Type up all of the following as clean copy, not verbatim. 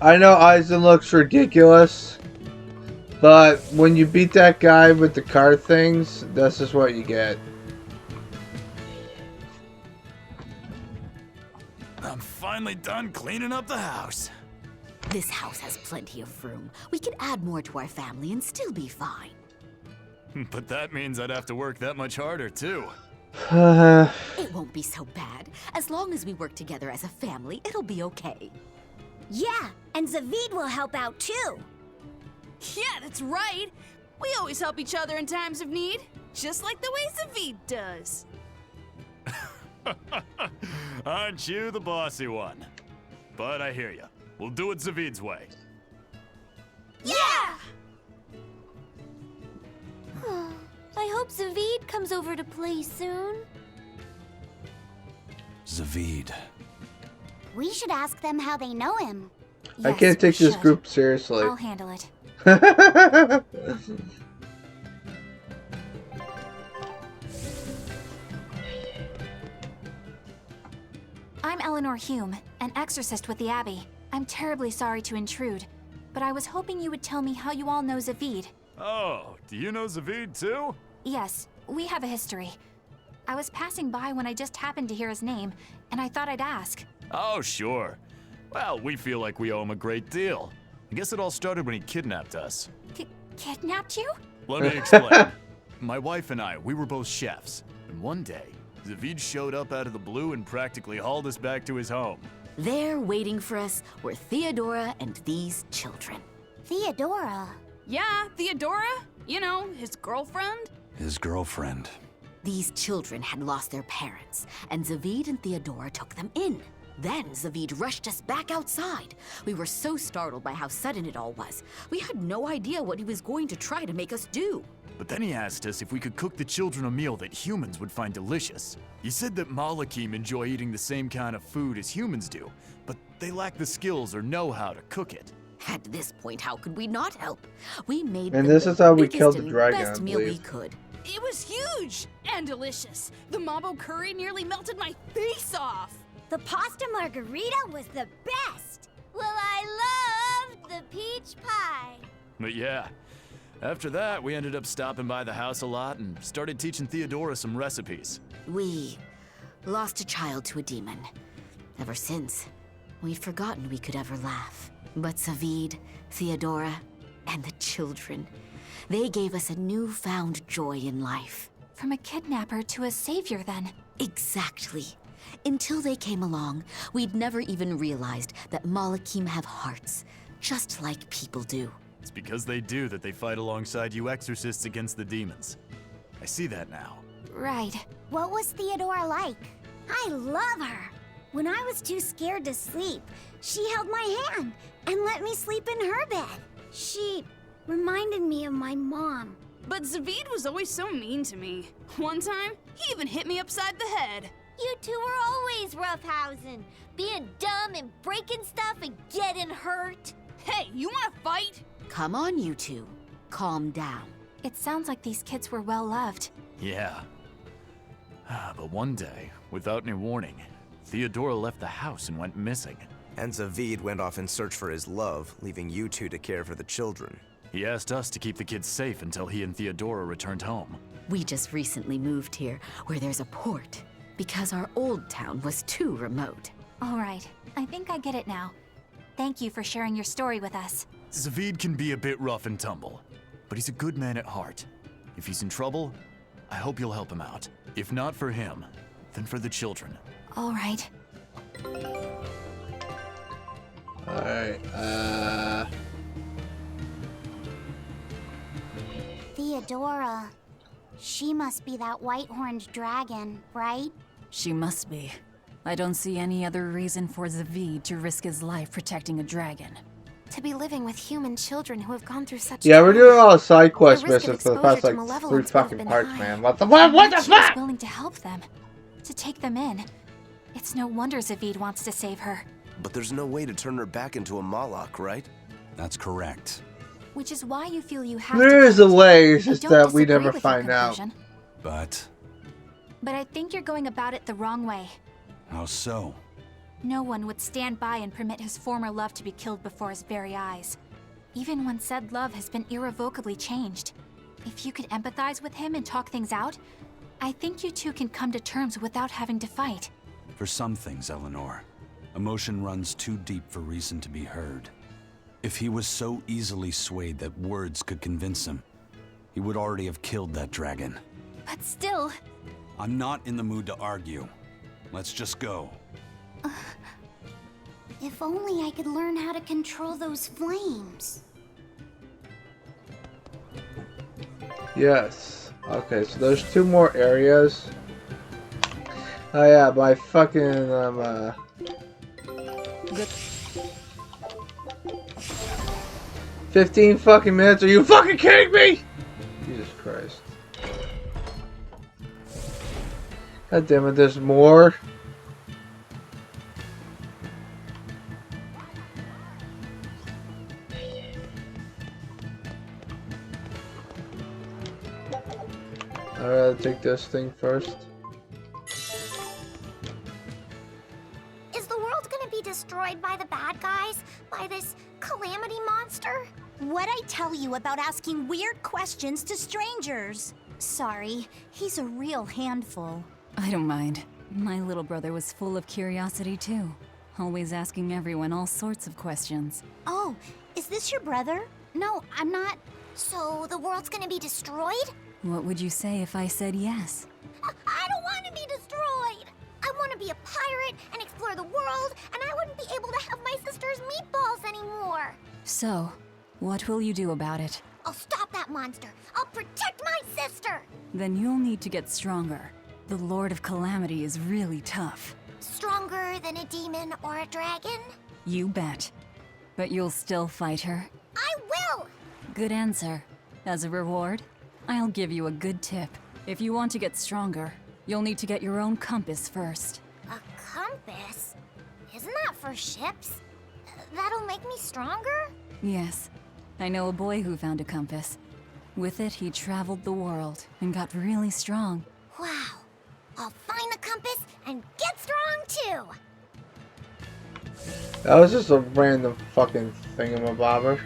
I know Eisen looks ridiculous, but when you beat that guy with the card things, this is what you get. I'm finally done cleaning up the house. This house has plenty of room. We could add more to our family and still be fine. But that means I'd have to work that much harder, too. It won't be so bad. As long as we work together as a family, it'll be okay. Yeah, and Zavid will help out too. Yeah, that's right. We always help each other in times of need, just like the way Zavid does. Aren't you the bossy one? But I hear you. We'll do it Zavid's way. Yeah! I hope Zavid comes over to play soon. Zavid. We should ask them how they know him. I can't take this group seriously. I'll handle it. I'm Eleanor Hume, an exorcist with the Abbey. I'm terribly sorry to intrude, but I was hoping you would tell me how you all know Zavid. Oh, do you know Zavid, too? Yes, we have a history. I was passing by when I just happened to hear his name, and I thought I'd ask. Oh, sure. Well, we feel like we owe him a great deal. I guess it all started when he kidnapped us. Kidnapped you? Let me explain. My wife and I, we were both chefs. And one day, Zavid showed up out of the blue and practically hauled us back to his home. There, waiting for us, were Theodora and these children. Theodora. Yeah, Theodora. You know, his girlfriend. His girlfriend. These children had lost their parents, and Zavid and Theodora took them in. Then Zavid rushed us back outside. We were so startled by how sudden it all was. We had no idea what he was going to try to make us do. But then he asked us if we could cook the children a meal that humans would find delicious. He said that Malakim enjoy eating the same kind of food as humans do, but they lack the skills or know-how to cook it. At this point, how could we not help? We made And them this the is how we biggest killed the and dragon, best I meal we believe. could. It was huge and delicious. The mambo curry nearly melted my face off. The pasta margarita was the best. Well, I loved the peach pie. But yeah, after that, we ended up stopping by the house a lot and started teaching Theodora some recipes. We lost a child to a demon. Ever since, we've forgotten we could ever laugh. But Zavid, Theodora, and the children, they gave us a newfound joy in life. From a kidnapper to a savior, then. Exactly. Until they came along, we'd never even realized that Malakim have hearts, just like people do. It's because they do that they fight alongside you exorcists against the demons. I see that now. Right. What was Theodora like? I love her. When I was too scared to sleep, she held my hand and let me sleep in her bed. She reminded me of my mom. But Zavid was always so mean to me. One time, he even hit me upside the head. You two were always roughhousing, being dumb and breaking stuff and getting hurt. Hey, you wanna fight? Come on, you two. Calm down. It sounds like these kids were well loved. Yeah. But one day, without any warning, Theodora left the house and went missing. And Zavid went off in search for his love, leaving you two to care for the children. He asked us to keep the kids safe until he and Theodora returned home. We just recently moved here, where there's a port, because our old town was too remote. All right, I think I get it now. Thank you for sharing your story with us. Zavid can be a bit rough and tumble, but he's a good man at heart. If he's in trouble, I hope you'll help him out. If not for him, then for the children. All right. Alright, Theodora. She must be that white-horned dragon, right? She must be. I don't see any other reason for Zavid to risk his life protecting a dragon. To be living with human children who have gone through such yeah, we're doing all the side quest The risk of missions for the past exposure to like 3 malevolence would have fucking been parts, high. man. What the She was fuck? willing to help them, to take them in. It's no wonder Zavid wants to save her. But there's no way to turn her back into a Malak, right? That's correct. Which is why you feel you have There to is a way, it's I just don't that we disagree never with your find out. conclusion, But But I think you're going about it the wrong way. how so? No one would stand by and permit his former love to be killed before his very eyes. Even when said love has been irrevocably changed. If you could empathize with him and talk things out, I think you two can come to terms without having to fight. For some things, Eleanor, emotion runs too deep for reason to be heard. If he was so easily swayed that words could convince him, he would already have killed that dragon. But still... I'm not in the mood to argue. Let's just go. If only I could learn how to control those flames. Yes. Okay, so there's 2 more areas. Oh yeah, my fucking, 15 fucking minutes? Are you fucking kidding me? Jesus Christ. God damn it, there's more. I'd rather take this thing first. Is the world gonna be destroyed by the bad guys? By this calamity monster? What'd I tell you about asking weird questions to strangers? Sorry, he's a real handful. I don't mind. My little brother was full of curiosity too. Always asking everyone all sorts of questions. Oh, is this your brother? No, I'm not. So the world's gonna be destroyed? What would you say if I said yes? I don't want to be destroyed! I want to be a pirate and explore the world, and I wouldn't be able to have my sister's meatballs anymore! So, what will you do about it? I'll stop that monster! I'll protect my sister! Then you'll need to get stronger. The Lord of Calamity is really tough. Stronger than a demon or a dragon? You bet. But you'll still fight her? I will! Good answer. As a reward, I'll give you a good tip. If you want to get stronger, you'll need to get your own compass first. A compass? Isn't that for ships? That'll make me stronger? Yes. I know a boy who found a compass. With it, he traveled the world and got really strong. Wow. I'll find the compass and get strong too! That was just a random fucking thingamabobber.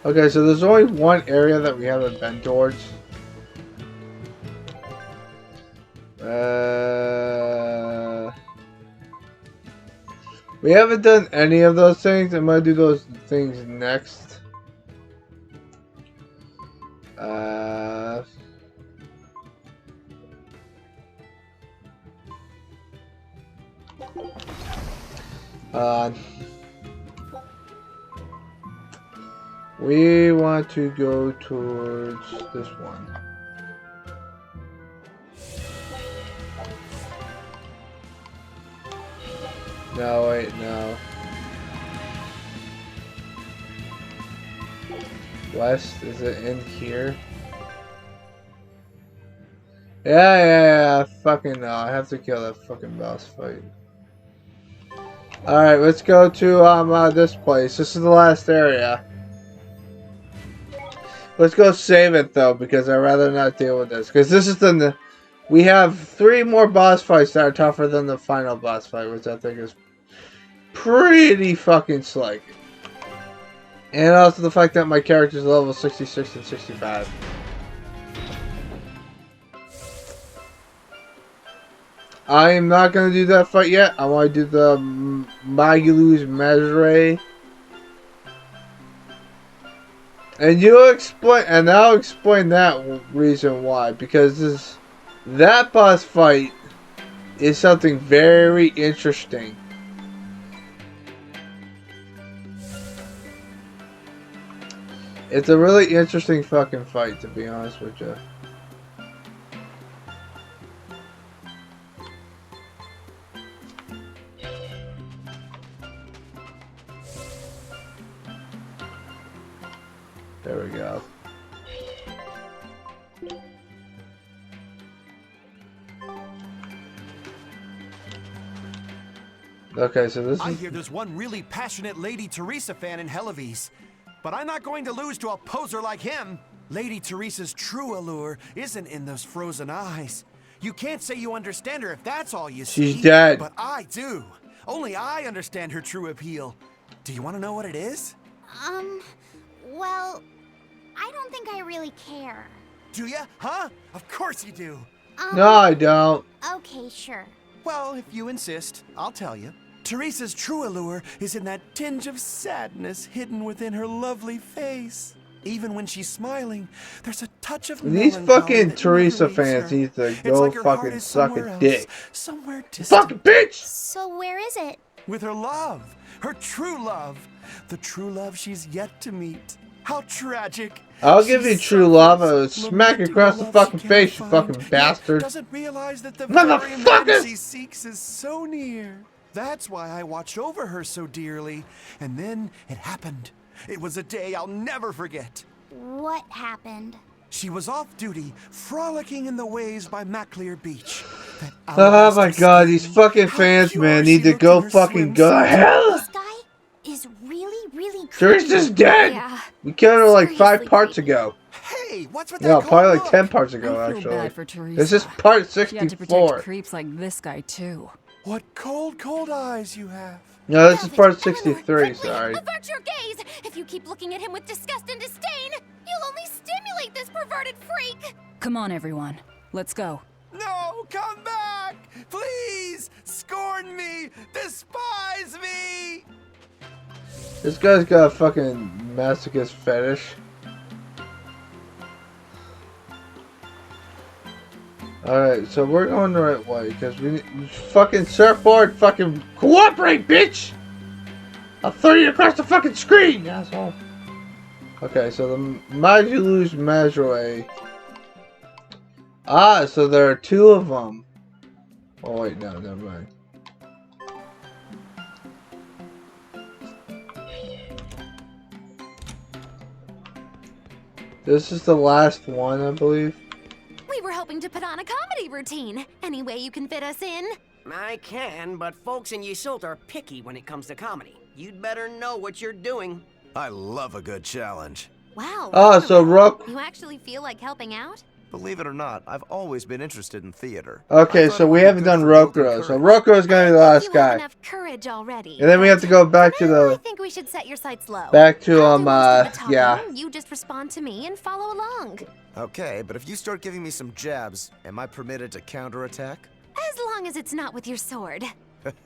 Okay, so there's only one area that we haven't been towards. We haven't done any of those things. I'm gonna do those things next. We want to go towards this one. No, wait, no. West, is it in here? Yeah, fucking no. I have to kill that fucking boss fight. Alright, let's go to this place. This is the last area. Let's go save it though, because I'd rather not deal with this. Because this is the... We have 3 more boss fights that are tougher than the final boss fight, which I think is pretty fucking slick. And also the fact that my character's level 66 and 65. I am not going to do that fight yet. I want to do the Magilou Menagerie. And you'll explain, and I'll explain that reason why. Because that boss fight is something very interesting. It's a really interesting fucking fight, to be honest with you. There we go. Okay, so this is... I hear there's one really passionate Lady Teresa fan in Helives. But I'm not going to lose to a poser like him. Lady Teresa's true allure isn't in those frozen eyes. You can't say you understand her if that's all you see. She's dead. But I do. Only I understand her true appeal. Do you want to know what it is? Well, I don't think I really care. Do ya? Huh? Of course you do. No, I don't. Okay, sure. Well, if you insist, I'll tell you. Teresa's true allure is in that tinge of sadness hidden within her lovely face. Even when she's smiling, there's a touch of These melancholy fucking that Teresa motivates fans her. need to It's go like her heart fucking is suck somewhere a else, dick. somewhere distant. Fucking bitch! So where is it? With her love, her true love, the true love she's yet to meet. How tragic! I'll give you true love. I would smack you lamenting across the the love fucking she face, you can't fucking find, yet bastard. Doesn't realize that the very man Motherfucker! she seeks is so near. That's why I watched over her so dearly. And then it happened. It was a day I'll never forget. What happened? She was off duty, frolicking in the waves by Maclear Beach. That Oh my alabaster god, these skin, fucking how fans, pure man, she need to looked go in her fucking go swimsuit. hell. This guy is really creepy. Teresa's dead! Yeah. We killed her like 5 Seriously parts creepy. ago. Hey, what's with No, that probably cold like look? 10 parts ago, I feel actually. bad for Teresa. This is part She had to 64. protect creeps like this guy too. What cold eyes you have. No, this is part Velvet, 63, Eleanor, sorry. quickly, avert your gaze! If you keep looking at him with disgust and disdain, you'll only stimulate this perverted freak! Come on, everyone. Let's go. No, come back! Please! Scorn me! Despise me! This guy's got a fucking masochist fetish. Alright, so we're going the right way, because we fucking surfboard, fucking cooperate, bitch! I'll throw you across the fucking screen, asshole! Okay, so the Magilou Menagerie. Ah, so there are 2 of them. Oh wait, no, never mind. This is the last one, I believe. We were hoping to put on a comedy routine. Any way you can fit us in? I can, but folks in Yseult are picky when it comes to comedy. You'd better know what you're doing. I love a good challenge. Wow. Oh, so Rook. You actually feel like helping out? Believe it or not, I've always been interested in theater. Okay, I thought so it would we be haven't good done for building Rokuro. So courage. Rokuro is gonna be the last You have guy. enough courage already. And then we have to go back to I the think we should set your sights low. back to I'll do most of the talking. yeah. You just respond to me and follow along. Okay, but if you start giving me some jabs, am I permitted to counterattack? As long as it's not with your sword. That's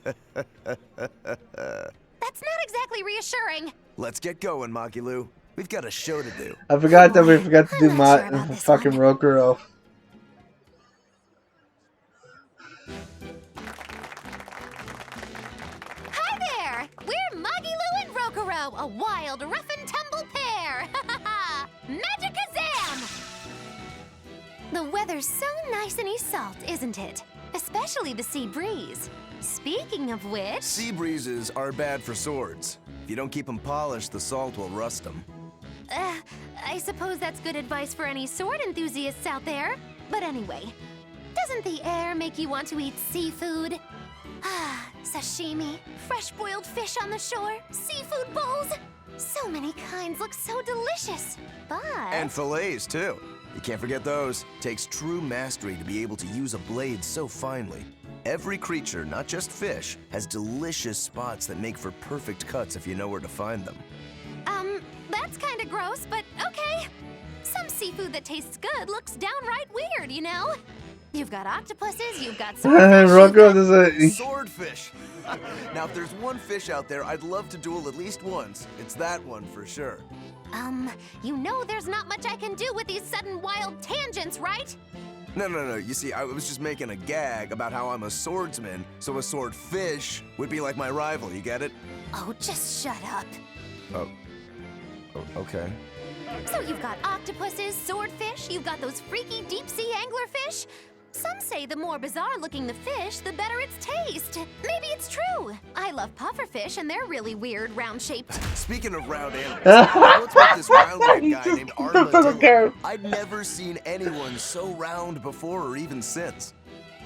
not exactly reassuring. Let's get going, Magilou. We've got a show to do. I forgot that we forgot to do I'm not my sure about this fucking one. Rokuro. Hi there! We're Magilou and Rokuro, a wild, rough and tumble pair. Magicazam! The weather's so nice in Yseult, isn't it? Especially the sea breeze. Speaking of which... Sea breezes are bad for swords. If you don't keep them polished, the salt will rust them. I suppose that's good advice for any sword enthusiasts out there. But anyway, doesn't the air make you want to eat seafood? Ah, sashimi, fresh boiled fish on the shore, seafood bowls. So many kinds look so delicious. But... And fillets, too. You can't forget those. Takes true mastery to be able to use a blade so finely. Every creature, not just fish, has delicious spots that make for perfect cuts if you know where to find them. That's kind of gross, but okay. Some seafood that tastes good looks downright weird, you know? You've got octopuses, you've got swordfish, Rokuro doesn't. Swordfish! Now, if there's one fish out there I'd love to duel at least once, it's that one for sure. You know there's not much I can do with these sudden wild tangents, right? No. You see, I was just making a gag about how I'm a swordsman, so a swordfish would be like my rival, you get it? Oh, just shut up. Oh, okay. So you've got octopuses, swordfish, you've got those freaky deep-sea anglerfish. Some say the more bizarre-looking the fish, the better its taste. Maybe it's true. I love pufferfish, and they're really weird, round-shaped. Speaking of round animals, what's with this round-looking guy named Armadillo? I'd never seen anyone so round before or even since.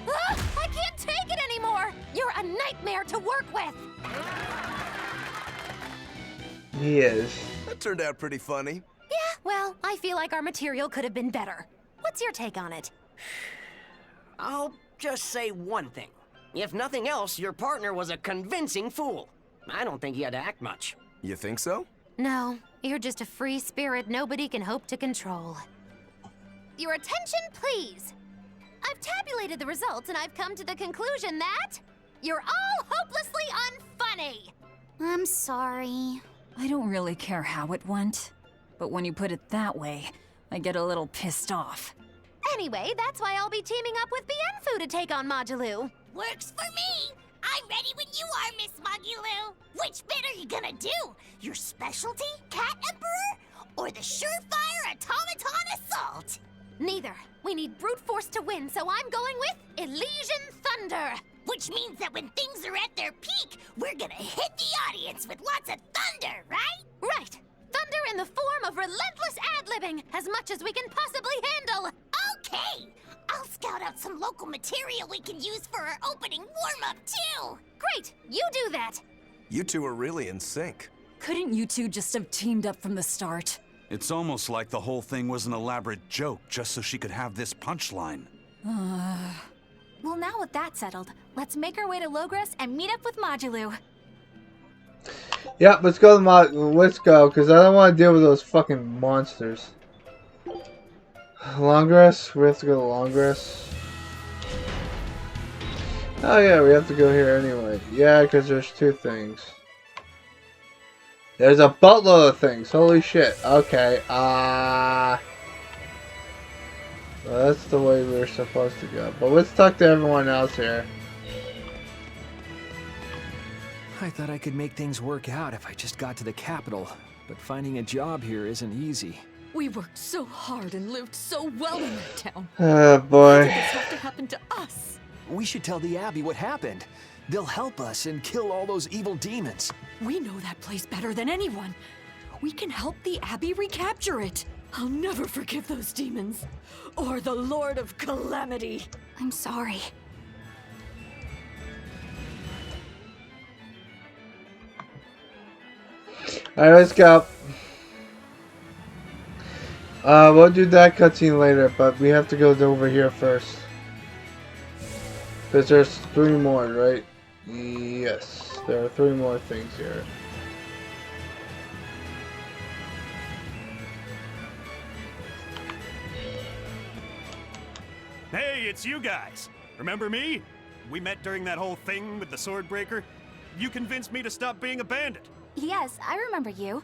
Ah, I can't take it anymore! You're a nightmare to work with! He is. That turned out pretty funny. Yeah, well, I feel like our material could have been better. What's your take on it? I'll just say one thing. If nothing else, your partner was a convincing fool. I don't think he had to act much. You think so? No, you're just a free spirit nobody can hope to control. Your attention, please. I've tabulated the results and I've come to the conclusion that you're all hopelessly unfunny. I'm sorry. I don't really care how it went, but when you put it that way, I get a little pissed off. Anyway, that's why I'll be teaming up with Bienfu to take on Magilou. Works for me. I'm ready when you are, Miss Magilou. Which bit are you gonna do? Your specialty, Cat Emperor? Or the surefire automaton assault? Neither. We need brute force to win, so I'm going with Elysian Thunder. Which means that when things are at their peak, we're gonna hit the audience with lots of thunder, right? Right. Thunder in the form of relentless ad-libbing, as much as we can possibly handle. Okay. I'll scout out some local material we can use for our opening warm-up, too. Great. You do that. You two are really in sync. Couldn't you two just have teamed up from the start? It's almost like the whole thing was an elaborate joke just so she could have this punchline. Well, now with that settled, let's make our way to Logres and meet up with Magilou. Yeah, let's go let's go, because I don't want to deal with those fucking monsters. Longgrass? We have to go to Longgrass. Oh yeah, we have to go here anyway. Yeah, because there's two things. There's a boatload of things. Holy shit. Okay, well, that's the way we're supposed to go. But let's talk to everyone else here. I thought I could make things work out if I just got to the capital, but finding a job here isn't easy. We worked so hard and lived so well in that town. Oh boy. This have to happen to us. We should tell the Abbey what happened. They'll help us and kill all those evil demons. We know that place better than anyone. We can help the Abbey recapture it. I'll never forgive those demons. Or the Lord of Calamity. I'm sorry. Alright, let's go. We'll do that cutscene later, but we have to go over here first. Because there's 3 more, right? Yes, there are 3 more things here. Hey, it's you guys. Remember me? We met during that whole thing with the Swordbreaker. You convinced me to stop being a bandit. Yes, I remember you.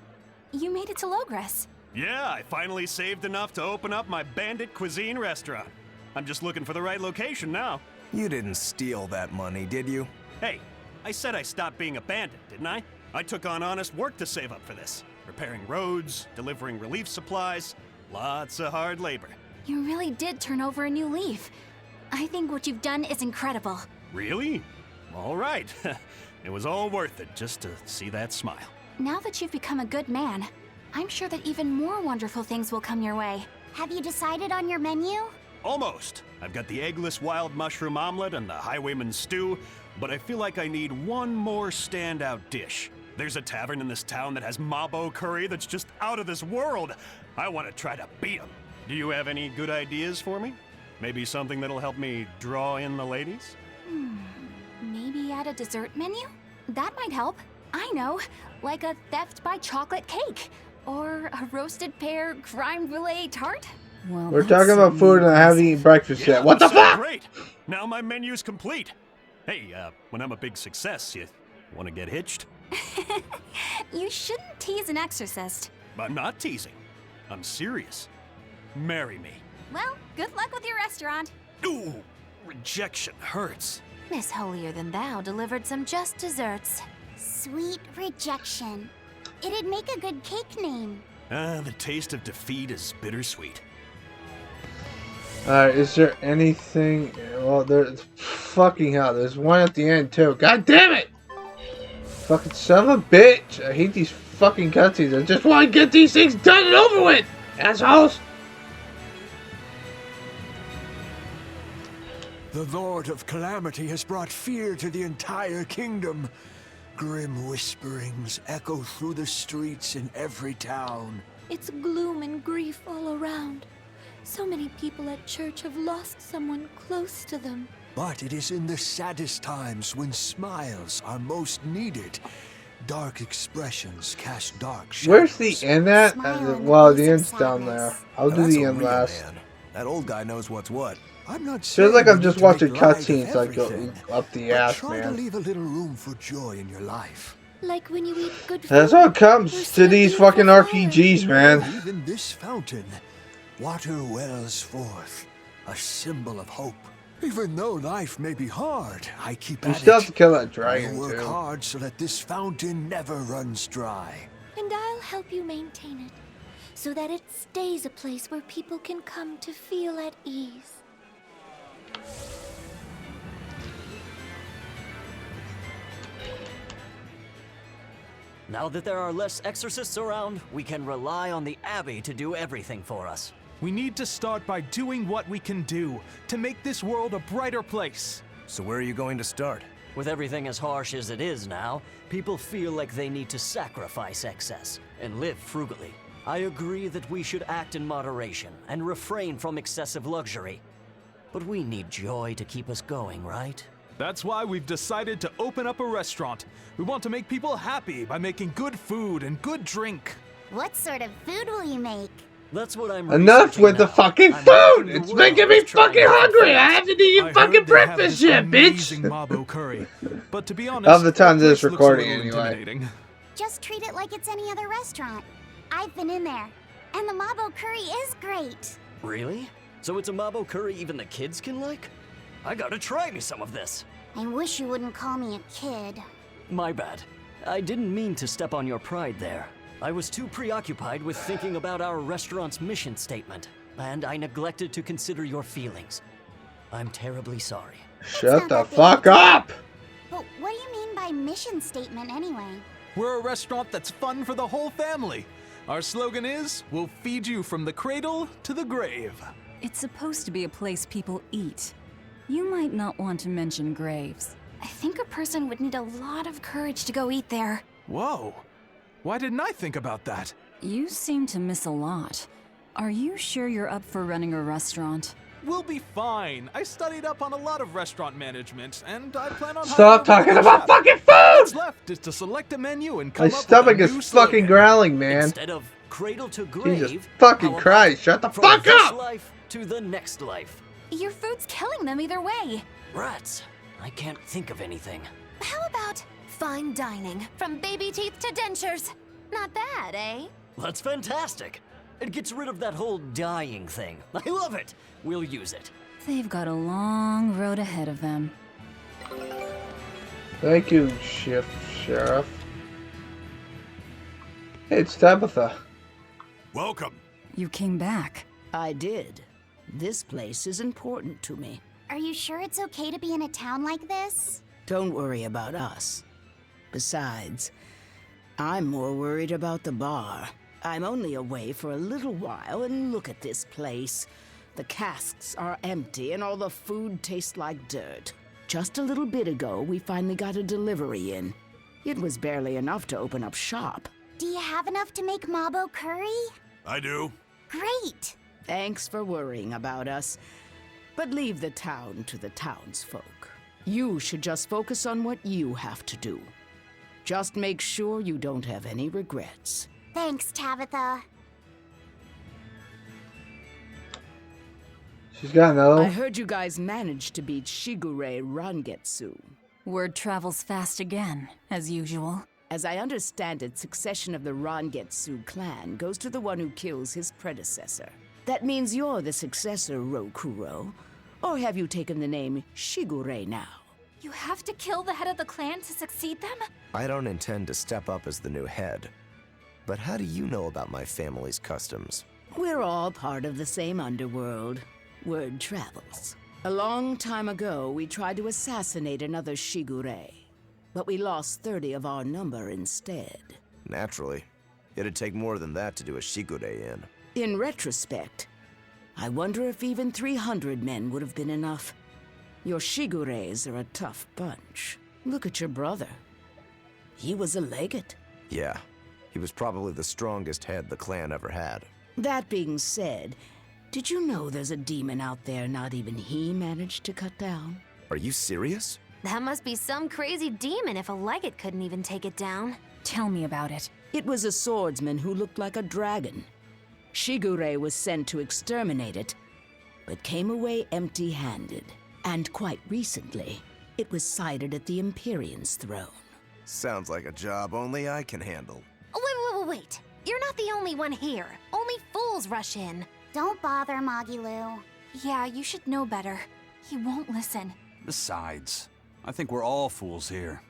You made it to Logres. Yeah, I finally saved enough to open up my bandit cuisine restaurant. I'm just looking for the right location now. You didn't steal that money, did you? Hey, I said I stopped being a bandit, didn't I? I took on honest work to save up for this. Repairing roads, delivering relief supplies, lots of hard labor. You really did turn over a new leaf. I think what you've done is incredible. Really? All right. It was all worth it just to see that smile. Now that you've become a good man, I'm sure that even more wonderful things will come your way. Have you decided on your menu? Almost. I've got the eggless wild mushroom omelet and the highwayman's stew, but I feel like I need one more standout dish. There's a tavern in this town that has mabo curry that's just out of this world. I want to try to beat them. Do you have any good ideas for me? Maybe something that'll help me draw in the ladies? Maybe add a dessert menu? That might help. I know, like a theft by chocolate cake. Or a roasted pear creme brulee tart? Well, We're talking about food and I haven't eaten breakfast yet. What the fuck? Great! Now my menu's complete. Hey, when I'm a big success, you want to get hitched? You shouldn't tease an exorcist. I'm not teasing. I'm serious. Marry me. Well, good luck with your restaurant. Ooh, rejection hurts. Miss Holier Than Thou delivered some just desserts. Sweet rejection. It'd make a good cake name. The taste of defeat is bittersweet. Alright, is there anything... Well, there's... Fucking hell, there's one at the end, too. God damn it! Fucking son of a bitch! I hate these fucking cutscenes. I just want to get these things done and over with! Assholes! The Lord of Calamity has brought fear to the entire kingdom. Grim whisperings echo through the streets in every town. It's gloom and grief all around. So many people at church have lost someone close to them. But it is in the saddest times when smiles are most needed. Dark expressions cast dark shadows. Where's the end at? Well, the end's down there. I'll do the end last. Man. That old guy knows what's what. I'm not Feels like I'm just watching light of cutscenes like go everything, up the but ass, try to man. leave a little room for joy in your life. Like when you eat good food. That's what comes to these fucking RPGs, man. Even this fountain, water wells forth, a symbol of hope. Even though life may be hard, I keep You at still it. have to kill that dragon, I work too. hard so that this fountain never runs dry. And I'll help you maintain it, so that it stays a place where people can come to feel at ease. Now that there are less exorcists around, we can rely on the Abbey to do everything for us. We need to start by doing what we can do to make this world a brighter place. So where are you going to start? With everything as harsh as it is now, people feel like they need to sacrifice excess and live frugally. I agree that we should act in moderation and refrain from excessive luxury. But we need joy to keep us going, right? That's why we've decided to open up a restaurant. We want to make people happy by making good food and good drink. What sort of food will you make? That's what I'm Enough with the fucking food! It's making me fucking hungry! I haven't eaten fucking breakfast yet, Amazing bitch! Mabo curry. But to be honest, Of the time this place looks recording, a little anyway. intimidating. Just treat it like it's any other restaurant. I've been in there, and the Mabo curry is great. Really? So it's a Mabo curry even the kids can like? I gotta try me some of this. I wish you wouldn't call me a kid. My bad. I didn't mean to step on your pride there. I was too preoccupied with thinking about our restaurant's mission statement, and I neglected to consider your feelings. I'm terribly sorry. Shut the fuck up! But what do you mean by mission statement anyway? We're a restaurant that's fun for the whole family. Our slogan is, we'll feed you from the cradle to the grave. It's supposed to be a place people eat. You might not want to mention graves. I think a person would need a lot of courage to go eat there. Whoa. Why didn't I think about that? You seem to miss a lot. Are you sure you're up for running a restaurant? We'll be fine. I studied up on a lot of restaurant management, and I plan on Stop talking about fucking What's food! left is to select a menu and come My up stomach with a new is fucking growling, man. Instead of cradle to grave, Jesus fucking how about Christ, shut the from fuck this up! life to the next life. Your food's killing them either way. Rats. I can't think of anything. How about fine dining? From baby teeth to dentures. Not bad, eh? That's fantastic. It gets rid of that whole dying thing. I love it. We'll use it. They've got a long road ahead of them. Thank you, Sheriff. Hey, it's Tabitha. Welcome. You came back. I did. This place is important to me. Are you sure it's okay to be in a town like this? Don't worry about us. Besides, I'm more worried about the bar. I'm only away for a little while, and look at this place. The casks are empty, and all the food tastes like dirt. Just a little bit ago, we finally got a delivery in. It was barely enough to open up shop. Do you have enough to make Mabo curry? I do. Great! Thanks for worrying about us. But leave the town to the townsfolk. You should just focus on what you have to do. Just make sure you don't have any regrets. Thanks, Tabitha. She's got another I one. heard you guys managed to beat Shigure Rangetsu. Word travels fast again, as usual. As I understand it, succession of the Rangetsu clan goes to the one who kills his predecessor. That means you're the successor, Rokuro. Or have you taken the name Shigure now? You have to kill the head of the clan to succeed them? I don't intend to step up as the new head. But how do you know about my family's customs? We're all part of the same underworld. Word travels. A long time ago, we tried to assassinate another Shigure. But we lost 30 of our number instead. Naturally. It'd take more than that to do a Shigure in. In retrospect, I wonder if even 300 men would have been enough. Your Shigures are a tough bunch. Look at your brother. He was a legate. Yeah. He was probably the strongest head the clan ever had. That being said, Did you know there's a demon out there not even he managed to cut down? Are you serious? That must be some crazy demon if a legate couldn't even take it down. Tell me about it. It was a swordsman who looked like a dragon. Shigure was sent to exterminate it, but came away empty-handed. And quite recently, it was sighted at the Empyrean's throne. Sounds like a job only I can handle. Wait. You're not the only one here. Only fools rush in. Don't bother, Magilou. Yeah, you should know better. He won't listen. Besides, I think we're all fools here.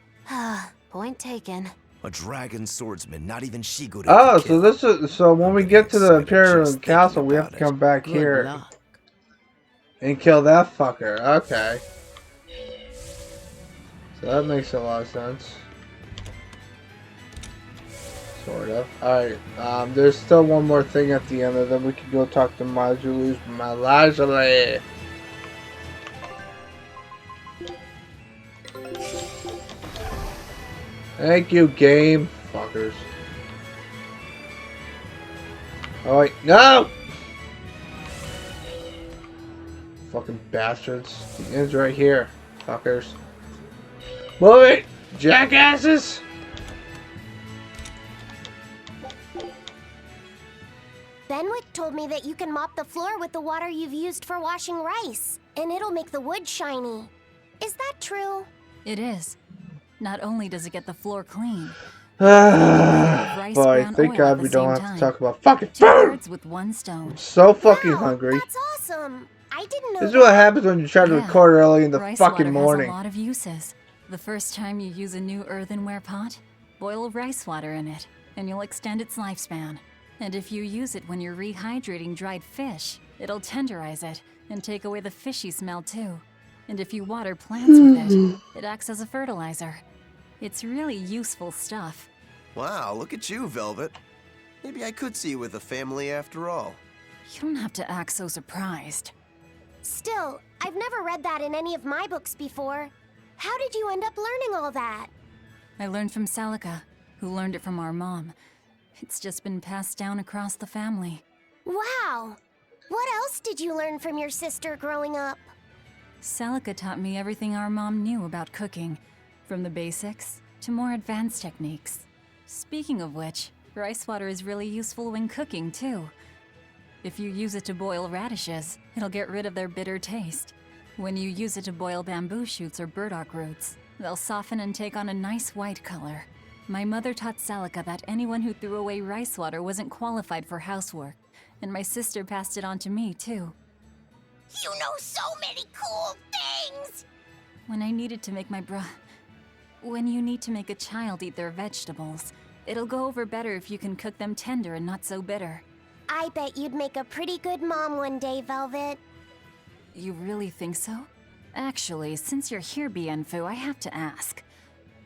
Point taken. A dragon swordsman, not even Shigure. Oh, so this is when we get to the Imperial Castle, we have to come back here and kill that fucker. Okay, so that makes a lot of sense. Sort of. Alright, there's still one more thing at the end, and then we can go talk to Magilou Menagerie. Thank you, game fuckers. Oh wait, no! Fucking bastards. The end's right here, fuckers. Move it, jackasses! Benwick told me that you can mop the floor with the water you've used for washing rice, and it'll make the wood shiny. Is that true? It is. Not only does it get the floor clean, boy, thank God we don't have to talk about fucking food! with one stone. I'm so fucking hungry. That's awesome. I didn't know This is what happens when you try to record early in the Rice fucking water morning. has a lot of uses. The first time you use a new earthenware pot, boil rice water in it, and you'll extend its lifespan. And if you use it when you're rehydrating dried fish, it'll tenderize it and take away the fishy smell too. And if you water plants with it, it acts as a fertilizer. It's really useful stuff. Wow, look at you, Velvet. Maybe I could see you with a family after all. You don't have to act so surprised. Still, I've never read that in any of my books before. How did you end up learning all that? I learned from Celica, who learned it from our mom. It's just been passed down across the family. Wow! What else did you learn from your sister growing up? Celica taught me everything our mom knew about cooking, from the basics to more advanced techniques. Speaking of which, rice water is really useful when cooking too. If you use it to boil radishes, it'll get rid of their bitter taste. When you use it to boil bamboo shoots or burdock roots, they'll soften and take on a nice white color. My mother taught Celica that anyone who threw away rice water wasn't qualified for housework, and my sister passed it on to me too. You know so many cool things! When I needed to make when you need to make a child eat their vegetables, it'll go over better if you can cook them tender and not so bitter. I bet you'd make a pretty good mom one day, Velvet. You really think so? Actually, since you're here, Bienfu, I have to ask.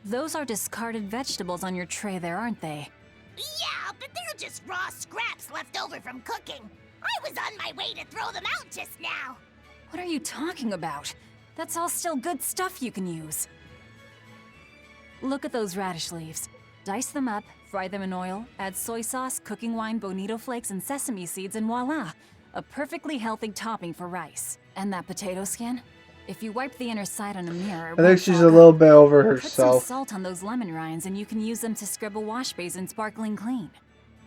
Those are discarded vegetables on your tray there, aren't they? Yeah, but they're just raw scraps left over from cooking. I was on my way to throw them out just now. What are you talking about? That's all still good stuff you can use. Look at those radish leaves. Dice them up, fry them in oil, add soy sauce, cooking wine, bonito flakes, and sesame seeds, and voila! A perfectly healthy topping for rice. And that potato skin? If you wipe the inner side on a mirror, I think she's a little bit over put some herself. salt on those lemon rinds and you can use them to scrub a wash basin sparkling clean.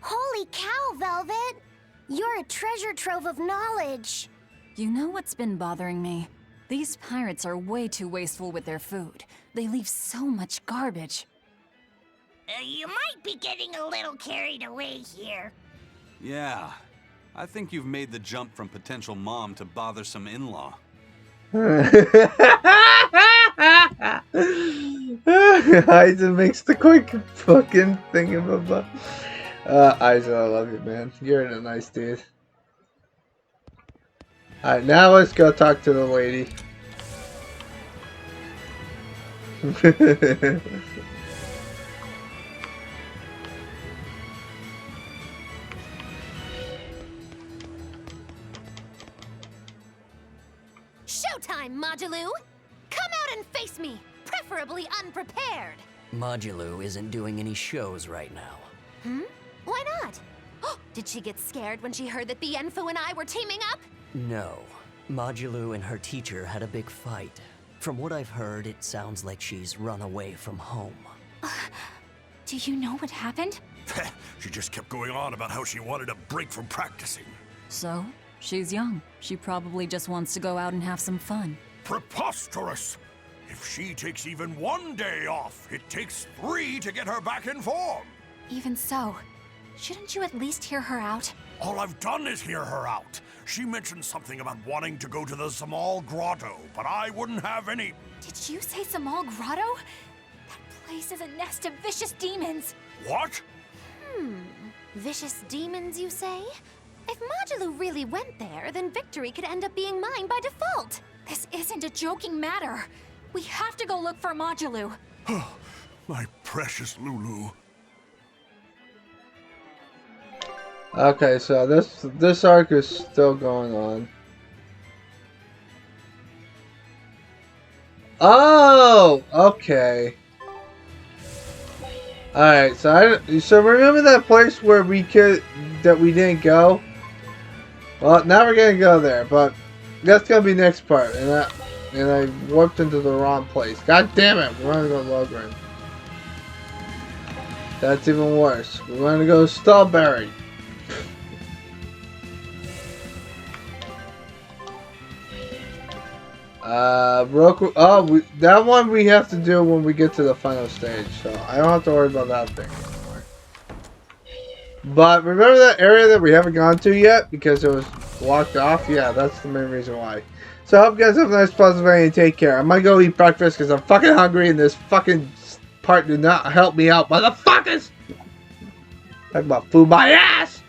Holy cow, Velvet! You're a treasure trove of knowledge. You know what's been bothering me? These pirates are way too wasteful with their food. They leave so much garbage. You might be getting a little carried away here. Yeah, I think you've made the jump from potential mom to bothersome in-law. Isa makes the quick fucking thing of a butt. Isa, I love you, man. You're a nice dude. Alright, now let's go talk to the lady. Showtime, Magilou! Come out and face me, preferably unprepared. Magilou isn't doing any shows right now. Why not? Did she get scared when she heard that Bienfu and I were teaming up? No. Magilou and her teacher had a big fight. From what I've heard, it sounds like she's run away from home. Do you know what happened? She just kept going on about how she wanted a break from practicing. So, she's young. She probably just wants to go out and have some fun. Preposterous! If she takes even one day off, it takes 3 to get her back in form. Even so, shouldn't you at least hear her out? All I've done is hear her out. She mentioned something about wanting to go to the Zamal Grotto, but I wouldn't have any... Did you say Zamal Grotto? That place is a nest of vicious demons. What? Vicious demons, you say? If Magilou really went there, then victory could end up being mine by default. This isn't a joking matter. We have to go look for Magilou. My precious Lulu. Okay, so this arc is still going on. Oh, okay. All right, so remember that place where we didn't go? Well, now we're gonna go there, but that's gonna be next part, and I warped into the wrong place. God damn it! We're gonna go Logren. That's even worse. We're gonna go Strawberry. Roku. Oh, that one we have to do when we get to the final stage, so I don't have to worry about that thing anymore. But remember that area that we haven't gone to yet because it was blocked off? Yeah, that's the main reason why. So I hope you guys have a nice, positive day and take care. I'm gonna go eat breakfast because I'm fucking hungry and this fucking part did not help me out, motherfuckers! Talk about food my ass!